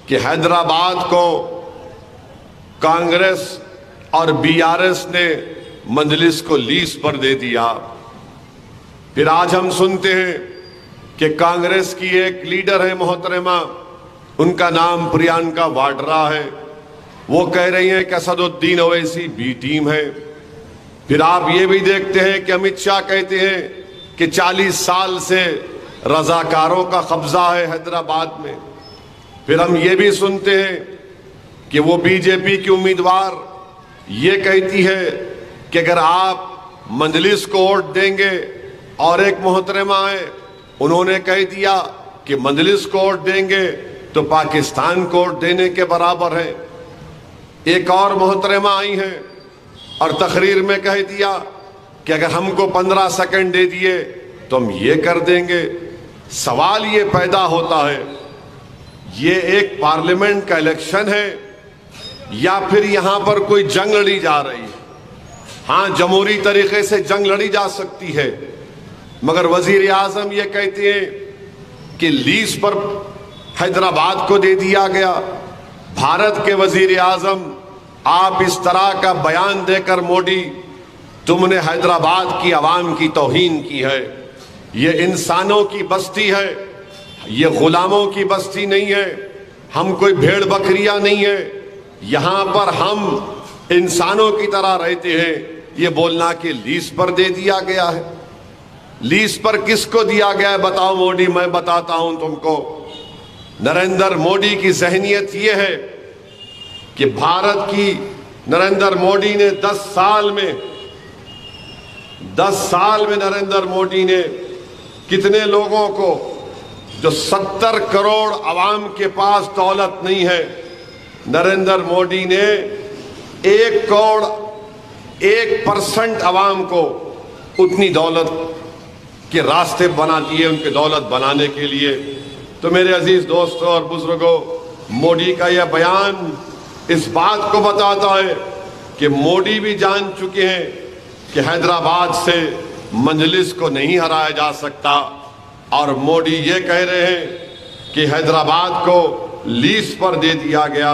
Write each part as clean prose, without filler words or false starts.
कि हैदराबाद को कांग्रेस और बीआरएस ने मजलिस को लीज पर दे दिया। फिर आज हम सुनते हैं कि कांग्रेस की एक लीडर है मोहतरमा, उनका नाम प्रियंका वाड्रा है, वो कह रही हैं कि असदुद्दीन ओवैसी बी टीम है। फिर आप ये भी देखते हैं कि अमित शाह कहते हैं कि 40 साल से रजाकारों का कब्जा है हैदराबाद में। फिर हम ये भी सुनते हैं कि वो बीजेपी की उम्मीदवार ये कहती है कि अगर आप मजलिस को वोट देंगे, और एक मोहतरमा है उन्होंने कह दिया कि मजलिस को वोट देंगे तो पाकिस्तान को वोट देने के बराबर है। एक और मोहतरमा आई हैं और तकरीर में कह दिया कि अगर हमको 15 सेकंड दे दिए तो हम ये कर देंगे। सवाल ये पैदा होता है, ये एक पार्लियामेंट का इलेक्शन है या फिर यहां पर कोई जंग लड़ी जा रही है? हाँ, जमहूरी तरीके से जंग लड़ी जा सकती है, मगर वजीर आजम ये कहते हैं कि लीज पर हैदराबाद को दे दिया गया। भारत के वजीर आजम, आप इस तरह का बयान देकर मोदी, तुमने हैदराबाद की आवाम की तौहीन की है। ये इंसानों की बस्ती है, ये गुलामों की बस्ती नहीं है। हम कोई भेड़ बकरियां नहीं है, यहां पर हम इंसानों की तरह रहते हैं। ये बोलना कि लीज पर दे दिया गया है, लीज पर किसको दिया गया है बताओ मोदी? मैं बताता हूं तुमको। नरेंद्र मोदी की जहनियत यह है कि भारत की नरेंद्र मोदी ने 10 साल में नरेंद्र मोदी ने कितने लोगों को, जो 70 करोड़ आवाम के पास दौलत नहीं है, नरेंद्र मोदी ने 1% आवाम को उतनी दौलत के रास्ते बना दिए, उनके दौलत बनाने के लिए। तो मेरे अजीज दोस्तों और बुजुर्गों, मोदी का यह बयान इस बात को बताता है कि मोदी भी जान चुके हैं कि हैदराबाद से मजलिस को नहीं हराया जा सकता, और मोदी ये कह रहे हैं कि हैदराबाद को लीज पर दे दिया गया।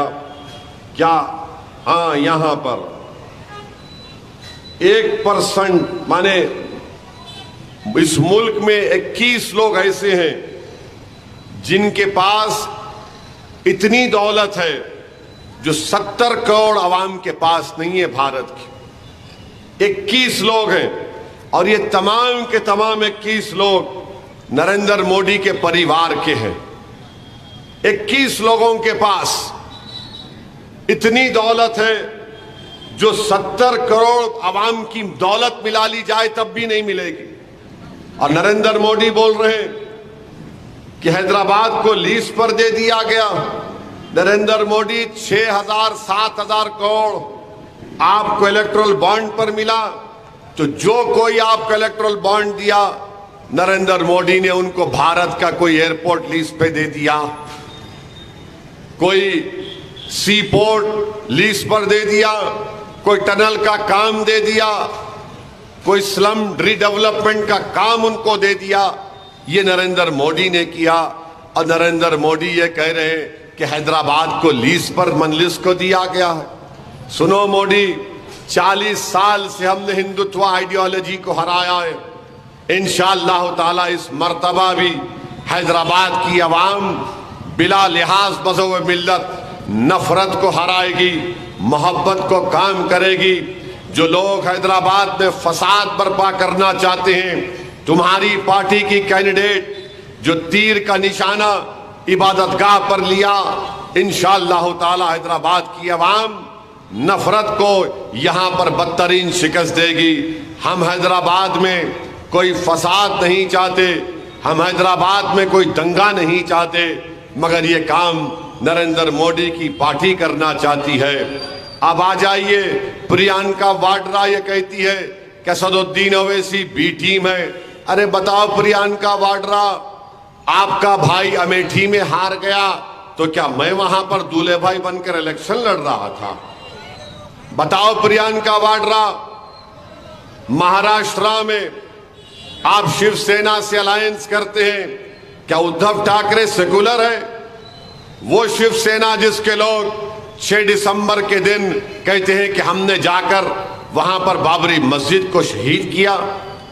क्या? हाँ, यहां पर 1% माने इस मुल्क में 21 लोग ऐसे हैं जिनके पास इतनी दौलत है जो 70 करोड़ आवाम के पास नहीं है। भारत के 21 लोग हैं, और ये तमाम के तमाम 21 लोग नरेंद्र मोदी के परिवार के हैं। 21 लोगों के पास इतनी दौलत है जो 70 करोड़ आवाम की दौलत मिला ली जाए तब भी नहीं मिलेगी। और नरेंद्र मोदी बोल रहे हैं कि हैदराबाद को लीज पर दे दिया गया। नरेंद्र मोदी 6,000 7,000 करोड़ आपको इलेक्ट्रल बॉन्ड पर मिला, तो जो कोई आपको इलेक्ट्रल बॉन्ड दिया, नरेंद्र मोदी ने उनको भारत का कोई एयरपोर्ट लीज पे दे दिया, कोई सी पोर्ट लीज पर दे दिया, कोई टनल का काम दे दिया, कोई स्लम रीडेवलपमेंट का काम उनको दे दिया। ये नरेंद्र मोदी ने किया। और नरेंद्र मोदी ये कह रहे हैं कि हैदराबाद को लीज पर मजलिस को दिया गया है। सुनो मोदी, 40 साल से हमने हिंदुत्व आइडियोलॉजी को हराया है। इंशाअल्लाह ताला इस मर्तबा भी हैदराबाद की आवाम बिला लिहाज मज़हब मिल्लत नफरत को हराएगी, मोहब्बत को काम करेगी। जो लोग हैदराबाद में फसाद बर्पा करना चाहते हैं, तुम्हारी पार्टी की कैंडिडेट जो तीर का निशाना इबादतगाह पर लिया, इंशाअल्लाह ताला हैदराबाद की आवाम नफरत को यहां पर बदतरीन शिकस्त देगी। हम हैदराबाद में कोई फसाद नहीं चाहते, हम हैदराबाद में कोई दंगा नहीं चाहते, मगर ये काम नरेंद्र मोदी की पार्टी करना चाहती है। अब आ जाइए, प्रियंका वाड्रा ये कहती है कि असदुद्दीन ओवैसी बी टीम है। अरे बताओ प्रियंका वाड्रा, आपका भाई अमेठी में हार गया तो क्या मैं वहां पर दूल्हे भाई बनकर इलेक्शन लड़ रहा था? बताओ प्रियंका वाड्रा, महाराष्ट्र में आप शिवसेना से अलायंस करते हैं, क्या उद्धव ठाकरे सेकुलर है? वो शिवसेना जिसके लोग 6 दिसंबर के दिन कहते हैं कि हमने जाकर वहां पर बाबरी मस्जिद को शहीद किया,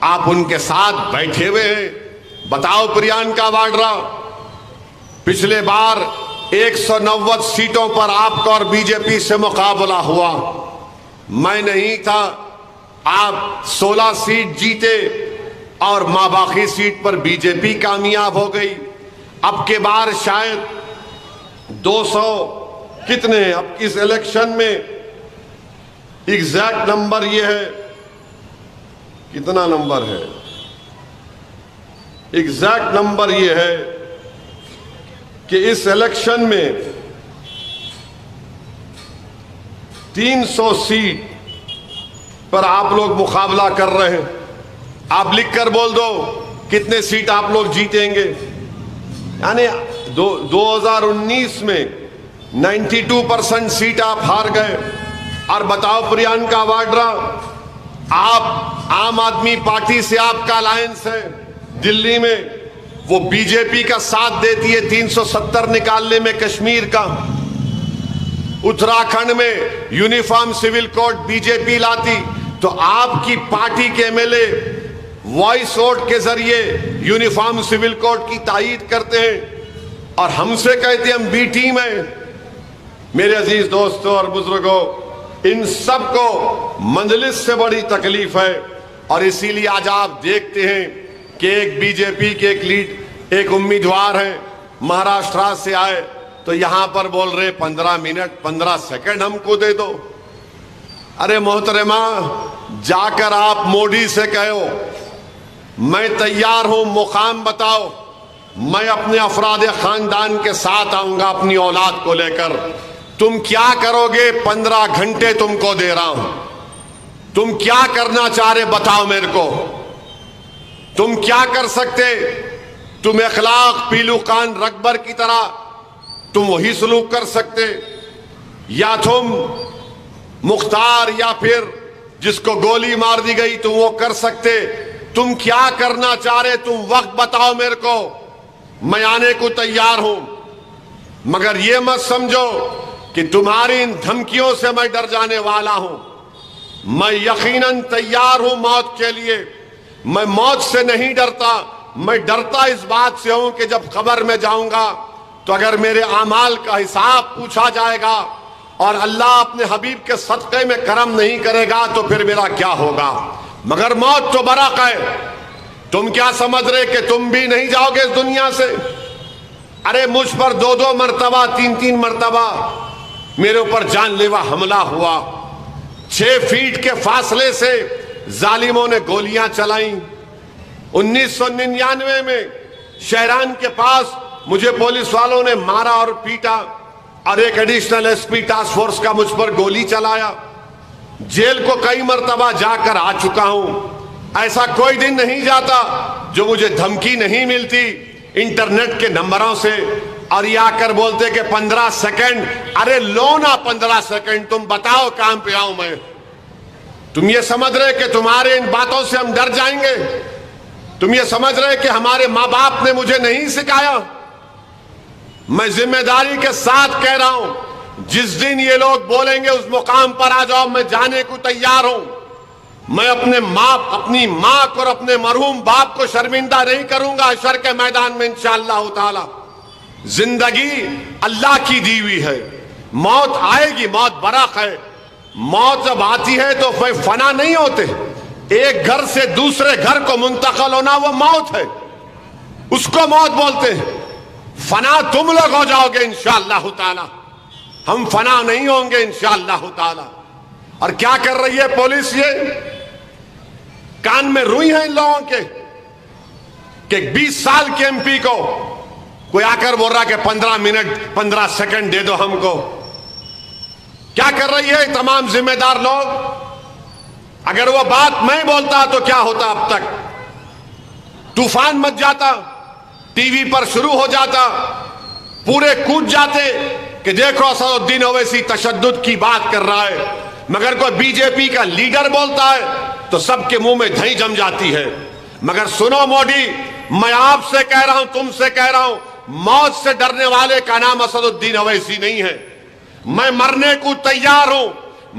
आप उनके साथ बैठे हुए हैं। बताओ प्रियंका वाड्रा, पिछले बार 190 सीटों पर आपका और बीजेपी से मुकाबला हुआ, मैं नहीं था, आप 16 सीट जीते और मां बाकी सीट पर बीजेपी कामयाब हो गई। अब के बार शायद 200 कितने, अब इस इलेक्शन में एग्जैक्ट नंबर ये है, कितना नंबर है, एग्जैक्ट नंबर ये है कि इस इलेक्शन में 300 सीट पर आप लोग मुकाबला कर रहे हैं। आप लिखकर बोल दो कितने सीट आप लोग जीतेंगे। यानी 2019 में 92% सीट आप हार गए। और बताओ प्रियंका वाड्रा, आप आम आदमी पार्टी से आपका अलायंस है दिल्ली में, वो बीजेपी का साथ देती है 370 निकालने में कश्मीर का। उत्तराखंड में यूनिफॉर्म सिविल कोड बीजेपी लाती तो आपकी पार्टी के एमएलए वॉइस वोट के जरिए यूनिफॉर्म सिविल कोड की तायीद करते हैं और हमसे कहते हैं हम बी टीम है। मेरे अजीज दोस्तों और बुजुर्गों, इन सब को मंजलिस से बड़ी तकलीफ है और इसीलिए आज आप देखते हैं कि एक बीजेपी के एक उम्मीदवार हैं, महाराष्ट्र से आए तो यहां पर बोल रहे 15 मिनट 15 सेकंड हमको दे दो। अरे मोहतरमा, जाकर आप मोदी से कहो मैं तैयार हूं, मुकाम बताओ, मैं अपने अफराद खानदान के साथ आऊंगा अपनी औलाद को लेकर। तुम क्या करोगे? 15 घंटे तुमको दे रहा हूं, तुम क्या करना चाह रहे बताओ मेरे को। तुम क्या कर सकते? तुम अखलाक पीलू खान रकबर की तरह तुम वही सलूक कर सकते, या तुम मुख्तार या फिर जिसको गोली मार दी गई तुम वो कर सकते। तुम क्या करना चाह रहे? तुम वक्त बताओ मेरे को, मैं आने को तैयार हूं। मगर ये मत समझो कि तुम्हारी इन धमकियों से मैं डर जाने वाला हूं। मैं यकीनन तैयार हूं मौत के लिए। मैं मौत से नहीं डरता, मैं डरता इस बात से हूं कि जब कब्र में जाऊंगा तो अगर मेरे आमाल का हिसाब पूछा जाएगा और अल्लाह अपने हबीब के सदक़े में करम नहीं करेगा तो फिर मेरा क्या होगा। मगर मौत तो बरक है। तुम क्या समझ रहे कि तुम भी नहीं जाओगे इस दुनिया से? अरे मुझ पर 2-2 मरतबा 3-3 मरतबा मेरे ऊपर जानलेवा हमला हुआ। 6 फीट के फासले से जालिमों ने गोलियां चलाई। 1999 में शहरान के पास मुझे पुलिस वालों ने मारा और पीटा और एक एडिशनल एसपी टास्क फोर्स का मुझ पर गोली चलाया। जेल को कई मरतबा जाकर आ चुका हूं। ऐसा कोई दिन नहीं जाता जो मुझे धमकी नहीं मिलती इंटरनेट के नंबरों से। और ये आकर बोलते कि 15 सेकंड, अरे लो ना 15 सेकंड, तुम बताओ काम पे आऊं मैं। तुम ये समझ रहे कि तुम्हारे इन बातों से हम डर जाएंगे? तुम ये समझ रहे कि हमारे माँ बाप ने मुझे नहीं सिखाया? मैं जिम्मेदारी के साथ कह रहा हूं, जिस दिन ये लोग बोलेंगे उस मुकाम पर आ जाओ, मैं जाने को तैयार हूं। मैं अपनी मां को और अपने मरहूम बाप को शर्मिंदा नहीं करूंगा हशर के मैदान में इंशाअल्लाह ताला। जिंदगी अल्लाह की दी हुई है, मौत आएगी, मौत बरक है। मौत जब आती है तो कोई फना नहीं होते। एक घर से दूसरे घर को मुंतकिल होना वो मौत है, उसको मौत बोलते हैं। फना तुम लोग हो जाओगे इंशाअल्लाह ताला, हम फना नहीं होंगे इंशाअल्लाह ताला। और क्या कर रही है पुलिस? ये कान में रुई है इन लोगों के कि 20 साल के एमपी को कोई आकर बोल रहा कि 15 मिनट 15 सेकंड दे दो हमको। क्या कर रही है तमाम जिम्मेदार लोग? अगर वो बात मैं बोलता तो क्या होता? अब तक तूफान मच जाता, टीवी पर शुरू हो जाता, पूरे कूद जाते कि देखो असदुद्दीन ओवैसी तशद्दुद की बात कर रहा है। मगर कोई बीजेपी का लीडर बोलता है तो सबके मुंह में दही जम जाती है। मगर सुनो मोदी, मैं आपसे कह रहा हूं, तुमसे कह रहा हूं, मौत से डरने वाले का नाम असदुद्दीन अवैसी नहीं है। मैं मरने को तैयार हूं।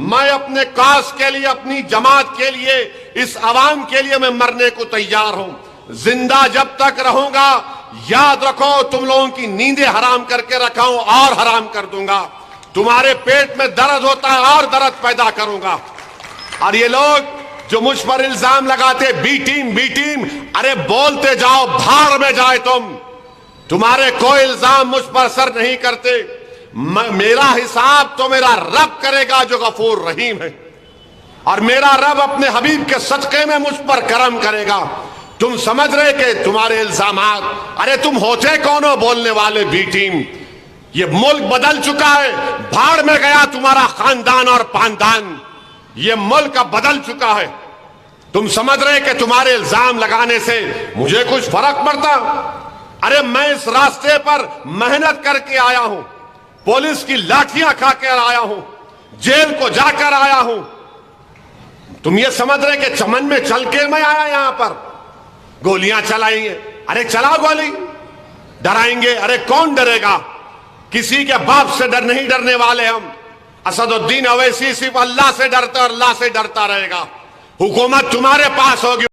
मैं अपने कास के लिए, अपनी जमात के लिए, इस अवाम के लिए मैं मरने को तैयार हूं। जिंदा जब तक रहूंगा, याद रखो, तुम लोगों की नींदें हराम करके रखा हूं और हराम कर दूंगा। तुम्हारे पेट में दर्द होता है और दर्द पैदा करूंगा। और ये लोग जो मुझ पर इल्जाम लगाते बी टीम, अरे बोलते जाओ, भाड़ में जाए तुम्हारे कोई इल्जाम मुझ पर असर नहीं करते। मेरा हिसाब तो मेरा रब करेगा जो गफूर रहीम है, और मेरा रब अपने हबीब के सदके में मुझ पर करम करेगा। तुम समझ रहे कि तुम्हारे इल्जामात, अरे तुम होते कौन हो बोलने वाले बी टीम? ये मुल्क बदल चुका है, भाड़ में गया तुम्हारा खानदान और पानदान। ये मुल्क अब बदल चुका है। तुम समझ रहे कि तुम्हारे इल्जाम लगाने से मुझे कुछ फर्क पड़ता? अरे मैं इस रास्ते पर मेहनत करके आया हूं, पुलिस की लाठियां खाकर आया हूं, जेल को जाकर आया हूं। तुम ये समझ रहे कि चमन में चल के मैं आया यहां पर? गोलियां चलाएंगे, अरे चलाओ गोली। डराएंगे, अरे कौन डरेगा? किसी के बाप से डर नहीं डरने वाले हम। असदुद्दीन अवैसी सिर्फ अल्लाह से डरता और अल्लाह से डरता रहेगा। हुकूमत तुम्हारे पास होगी।